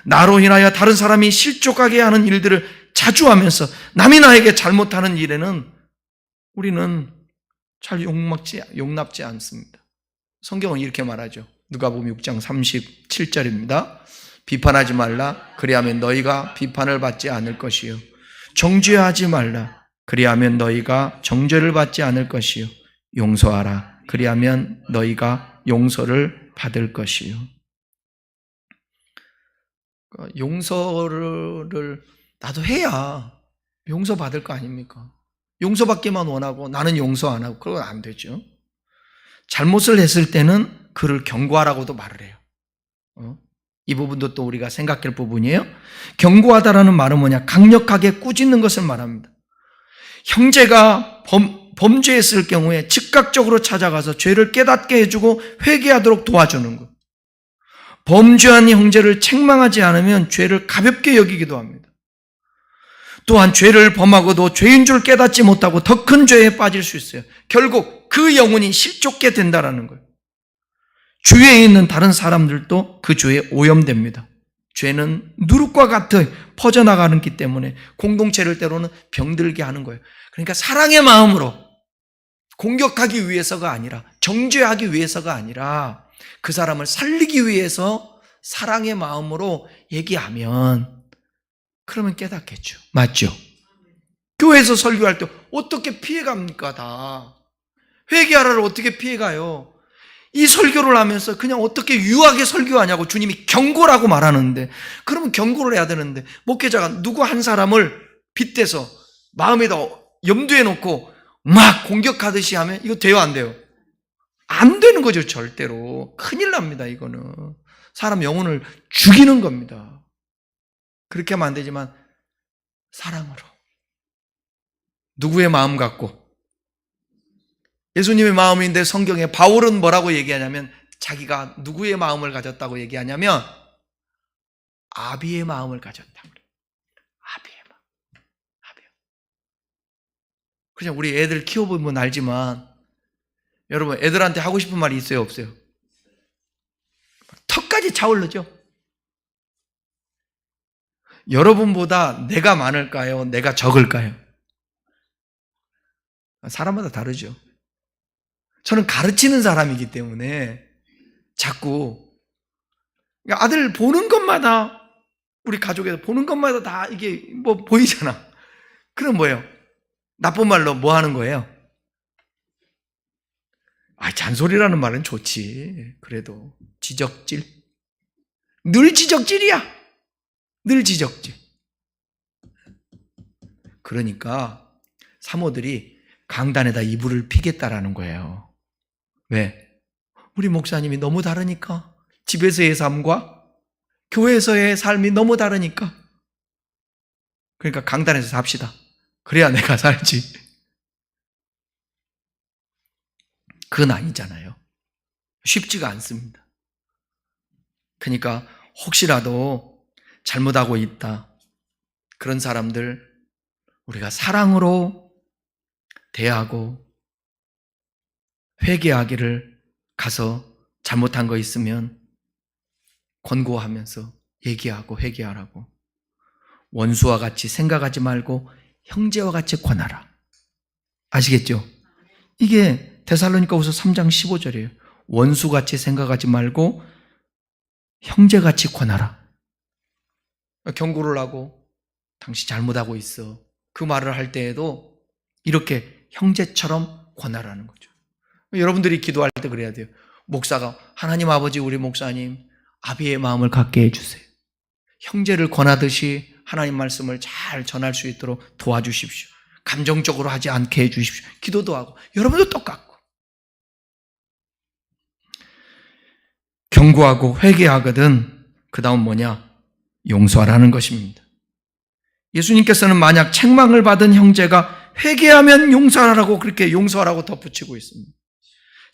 나로 인하여 다른 사람이 실족하게 하는 일들을 자주 하면서 남이 나에게 잘못하는 일에는 우리는 잘 용납지 않습니다. 성경은 이렇게 말하죠. 누가복음 6장 37절입니다. 비판하지 말라. 그리하면 너희가 비판을 받지 않을 것이요. 정죄하지 말라. 그리하면 너희가 정죄를 받지 않을 것이요. 용서하라. 그리하면 너희가 용서를 받을 것이요. 용서를 나도 해야 용서받을 거 아닙니까? 용서받기만 원하고 나는 용서 안 하고 그건 안 되죠. 잘못을 했을 때는 그를 경고하라고도 말을 해요. 이 부분도 또 우리가 생각할 부분이에요. 경고하다라는 말은 뭐냐? 강력하게 꾸짖는 것을 말합니다. 형제가 범죄했을 경우에 즉각적으로 찾아가서 죄를 깨닫게 해주고 회개하도록 도와주는 것. 범죄한 형제를 책망하지 않으면 죄를 가볍게 여기기도 합니다. 또한 죄를 범하고도 죄인 줄 깨닫지 못하고 더 큰 죄에 빠질 수 있어요. 결국 그 영혼이 실족게 된다는 거예요. 주위에 있는 다른 사람들도 그 죄에 오염됩니다. 죄는 누룩과 같이 퍼져나가기 때문에 공동체를 때로는 병들게 하는 거예요. 그러니까 사랑의 마음으로 공격하기 위해서가 아니라 정죄하기 위해서가 아니라 그 사람을 살리기 위해서 사랑의 마음으로 얘기하면 그러면 깨닫겠죠. 맞죠? 교회에서 설교할 때 어떻게 피해갑니까? 다 회개하라를 어떻게 피해가요? 이 설교를 하면서 그냥 어떻게 유하게 설교하냐고 주님이 경고라고 말하는데, 그러면 경고를 해야 되는데 목회자가 누구 한 사람을 빗대서 마음에다 염두에 놓고 막 공격하듯이 하면 이거 돼요, 안 돼요? 안 되는 거죠. 절대로. 큰일 납니다. 이거는 사람 영혼을 죽이는 겁니다. 그렇게 하면 안 되지만 사랑으로, 누구의 마음 갖고, 예수님의 마음인데 성경에 바울은 뭐라고 얘기하냐면, 자기가 누구의 마음을 가졌다고 얘기하냐면 아비의 마음을 가졌다고 그래요. 아비의 마음. 아비. 그냥 우리 애들 키워보면 알지만, 여러분 애들한테 하고 싶은 말이 있어요, 없어요? 턱까지 차오르죠. 여러분보다 내가 많을까요? 내가 적을까요? 사람마다 다르죠. 저는 가르치는 사람이기 때문에 자꾸 아들 보는 것마다, 우리 가족에서 보는 것마다 다 이게 뭐 보이잖아. 그럼 뭐예요? 나쁜 말로 뭐 하는 거예요? 잔소리라는 말은 좋지. 그래도 지적질. 늘 지적질이야. 늘 지적질. 그러니까 사모들이 강단에다 이불을 피겠다라는 거예요. 왜? 우리 목사님이 너무 다르니까. 집에서의 삶과 교회에서의 삶이 너무 다르니까. 그러니까 강단에서 삽시다. 그래야 내가 살지. 그건 아니잖아요. 쉽지가 않습니다. 그러니까 혹시라도 잘못하고 있다, 그런 사람들 우리가 사랑으로 대하고 회개하기를, 가서 잘못한 거 있으면 권고하면서 얘기하고 회개하라고. 원수와 같이 생각하지 말고 형제와 같이 권하라. 아시겠죠? 이게 데살로니가후서 3장 15절이에요. 원수같이 생각하지 말고 형제같이 권하라. 경고를 하고 당신 잘못하고 있어, 그 말을 할 때에도 이렇게 형제처럼 권하라는 거죠. 여러분들이 기도할 때 그래야 돼요. 목사가, 하나님 아버지, 우리 목사님 아비의 마음을 갖게 해주세요. 형제를 권하듯이 하나님 말씀을 잘 전할 수 있도록 도와주십시오. 감정적으로 하지 않게 해주십시오. 기도도 하고. 여러분도 똑같고. 경고하고 회개하거든 그 다음 뭐냐? 용서하라는 것입니다. 예수님께서는 만약 책망을 받은 형제가 회개하면 용서하라고, 그렇게 용서하라고 덧붙이고 있습니다.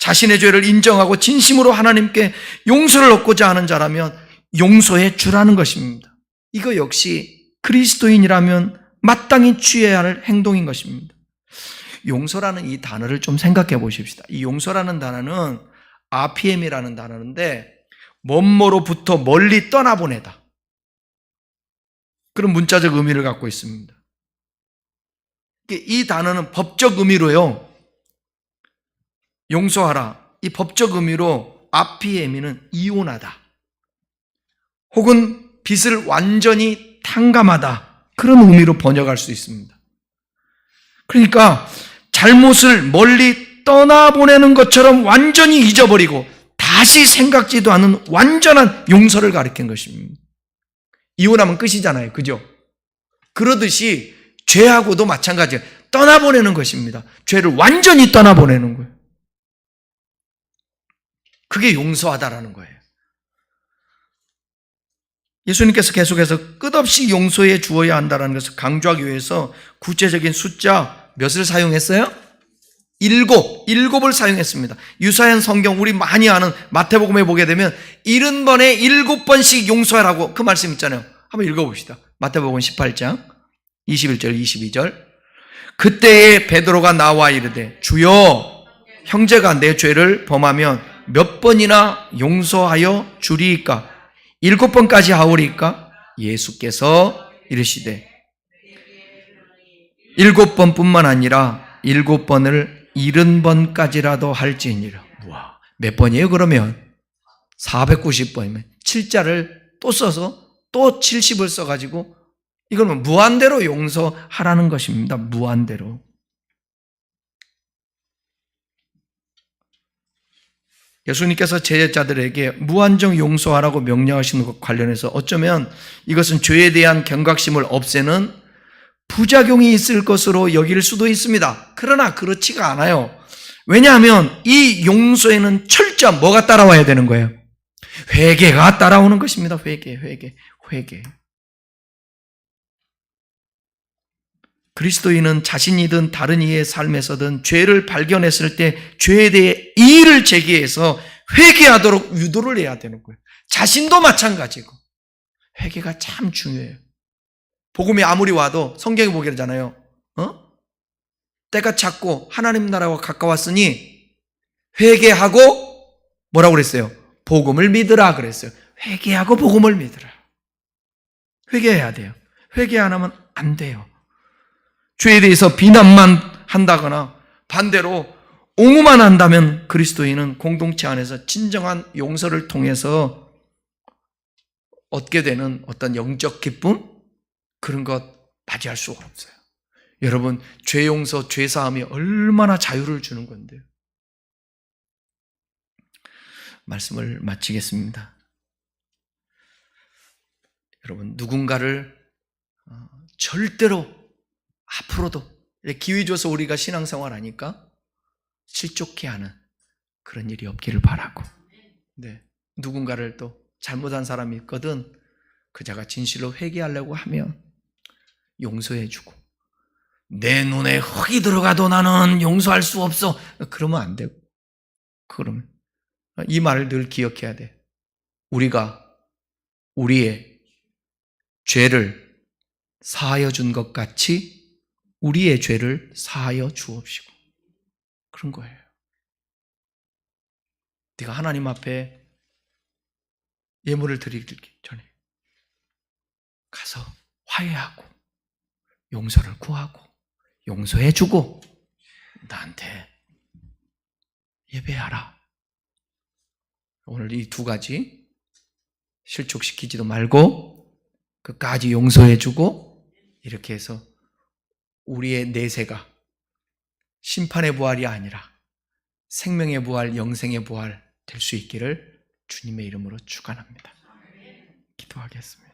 자신의 죄를 인정하고 진심으로 하나님께 용서를 얻고자 하는 자라면 용서해 주라는 것입니다. 이거 역시 그리스도인이라면 마땅히 취해야 할 행동인 것입니다. 용서라는 이 단어를 좀 생각해 보십시다. 이 용서라는 단어는 RPM이라는 단어인데, 뭐뭐로부터 멀리 떠나보내다, 그런 문자적 의미를 갖고 있습니다. 이 단어는 법적 의미로요, 용서하라, 이 법적 의미로 RPM이는 이혼하다, 혹은 빚을 완전히 탕감하다, 그런 의미로 번역할 수 있습니다. 그러니까 잘못을 멀리 떠나보내는 것처럼 완전히 잊어버리고 다시 생각지도 않은 완전한 용서를 가리킨 것입니다. 이혼하면 끝이잖아요, 그죠? 그러듯이 죄하고도 마찬가지예요. 떠나보내는 것입니다. 죄를 완전히 떠나보내는 거예요. 그게 용서하다라는 거예요. 예수님께서 계속해서 끝없이 용서해 주어야 한다는 것을 강조하기 위해서 구체적인 숫자 몇을 사용했어요? 7을 사용했습니다. 유사한 성경 우리 많이 아는 마태복음에 보게 되면 70번에 7번씩 용서하라고 그 말씀 있잖아요. 한번 읽어봅시다. 마태복음 18장 21절 22절. 그때에 베드로가 나와 이르되 주여, 형제가 내 죄를 범하면 몇 번이나 용서하여 주리이까? 7번까지 하오리까? 예수께서 이르시되 7번뿐만 아니라 7번을 70번까지라도 할지니라. 와, 몇 번이에요 그러면? 490번이면 7자를 또 써서 또 70을 써가지고 이걸 무한대로 용서하라는 것입니다. 무한대로. 예수님께서 제자들에게 무한정 용서하라고 명령하시는 것 관련해서 어쩌면 이것은 죄에 대한 경각심을 없애는 부작용이 있을 것으로 여길 수도 있습니다. 그러나 그렇지가 않아요. 왜냐하면 이 용서에는 철저한 뭐가 따라와야 되는 거예요? 회개가 따라오는 것입니다. 회개. 그리스도인은 자신이든 다른 이의 삶에서든 죄를 발견했을 때 죄에 대해 이의를 제기해서 회개하도록 유도를 해야 되는 거예요. 자신도 마찬가지고. 회개가 참 중요해요. 복음이 아무리 와도 성경에 보게 되잖아요. 때가 찼고 하나님 나라와 가까웠으니 회개하고 뭐라고 그랬어요? 복음을 믿으라 그랬어요. 회개하고 복음을 믿으라. 회개해야 돼요. 회개 안 하면 안 돼요. 죄에 대해서 비난만 한다거나 반대로 옹호만 한다면 그리스도인은 공동체 안에서 진정한 용서를 통해서 얻게 되는 어떤 영적 기쁨? 그런 것 맞이할 수가 없어요. 여러분, 죄 용서, 죄 사함이 얼마나 자유를 주는 건데요. 말씀을 마치겠습니다. 여러분, 누군가를 절대로 앞으로도 기회 줘서 우리가 신앙생활 하니까 실족해 하는 그런 일이 없기를 바라고, 네, 누군가를 또 잘못한 사람이 있거든 그 자가 진실로 회개하려고 하면 용서해주고, 내 눈에 흙이 들어가도 나는 용서할 수 없어, 그러면 안 되고, 그러면 이 말을 늘 기억해야 돼. 우리가 우리의 죄를 사하여 준 것 같이 우리의 죄를 사하여 주옵시고, 그런 거예요. 네가 하나님 앞에 예물을 드리기 전에 가서 화해하고 용서를 구하고 용서해주고 나한테 예배하라. 오늘 이 두 가지 실족시키지도 말고 끝까지 용서해주고, 이렇게 해서 우리의 내세가 심판의 부활이 아니라 생명의 부활, 영생의 부활 될 수 있기를 주님의 이름으로 축원합니다. 기도하겠습니다.